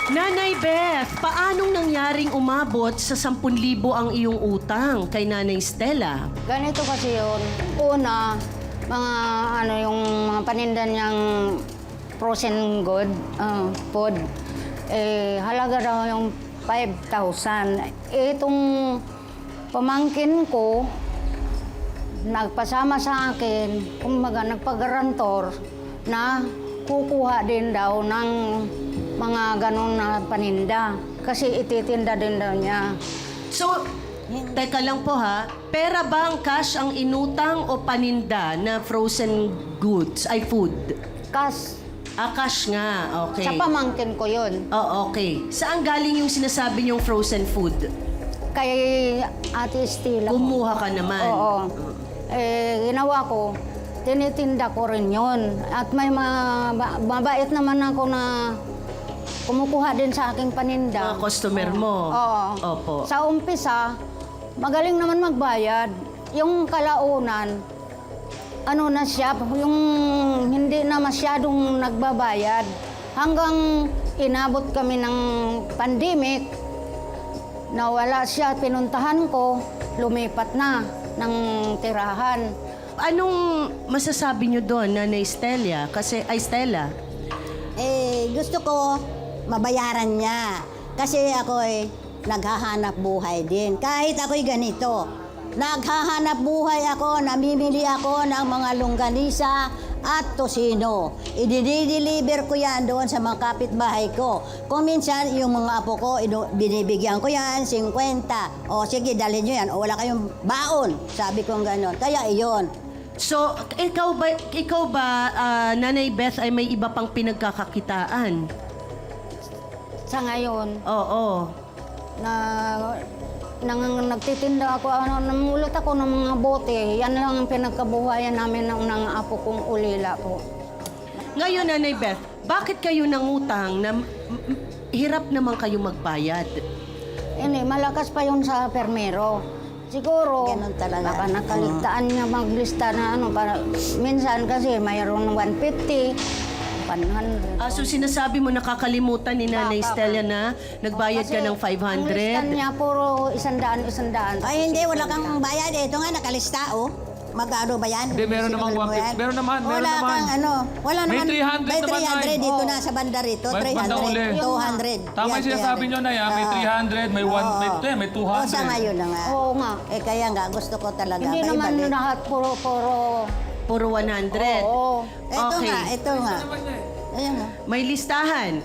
Nanay Beth, paanong nangyaring umabot sa 10,000 ang iyong utang kay Nanay Stella? Ganito kasi yun. Una, mga yung mga paninda niyang frozen good, food, halaga daw yung 5,000. Itong pamangkin ko, nagpasama sa akin, kumbaga nagpagarantor na kukuha din daw ng mga ganon na paninda. Kasi ititinda din daw niya. So, teka lang po ha, pera ba ang cash ang inutang o paninda na frozen goods, ay food? Kas, Cash nga, okay. sa pamangkin ko yun. Oh, okay. Saan galing yung sinasabi niyong frozen food? Kay Ate Estela. Kumuha ka naman. Oo. Ginawa ko, tinitinda ko rin yun. At may mabait naman ako na kumukuha din sa aking paninda. Mga customer mo. Oo. Opo. Sa umpisa, magaling naman magbayad. Yung kalaunan, ano na siya, yung hindi na masyadong nagbabayad. Hanggang inabot kami ng pandemic, nawala siya, pinuntahan ko, lumipat na ng tirahan. Anong masasabi niyo doon, Nanay Stella? Kasi, ay Stella, Gusto ko mabayaran niya. Kasi ako'y naghahanap buhay din. Kahit ako'y ganito, naghahanap buhay ako, namimili ako ng mga longganisa at tosino. I-deliver ko yan doon sa mga kapitbahay ko. Kung minsan, yung mga apo ko, binibigyan ko yan, 50. O sige, dalhin nyo yan. O wala kayong baon. Sabi ko gano'n. Kaya iyon. so, ikaw ba, Nanay Beth, ay may iba pang pinagkakakitaan? Sa ngayon, Oo. nagtitinda ako, namulot ako ng mga bote. Yan lang ang pinagkabuhayan namin ng apo kong ulila po. Ngayon, Nanay Beth, bakit kayo nangutang na hirap naman kayo magbayad? Hindi, malakas pa yun sa permero. Siguro, Ganun talaga. baka nakaligtaan niya maglista na para minsan kasi mayroon 150, 100. So sinasabi mo nakakalimutan ni Nanay Stella na nagbayad ka ng Ang lista 500? niya puro 100. Ay, hindi. Wala kang bayad. Ito nga, nakalista, oh. Magkano ba yan? Hindi, meron namang Sino mo 150. yan? Meron naman. Wala kang ano. Wala May naman. 300 May naman, 300 Nay. dito Oo. na sa banda rito. May bandang uli. 300, 200. Tama yung sinasabi nyo na yan. May 300, may 1, may 200. O, sa ngayon na nga. Oo nga. Kaya nga, gusto ko talaga. Hindi naman Balik. lahat puro. Puro 100? Oo. Ito Okay. nga, ito nga. Ayan nga. May listahan.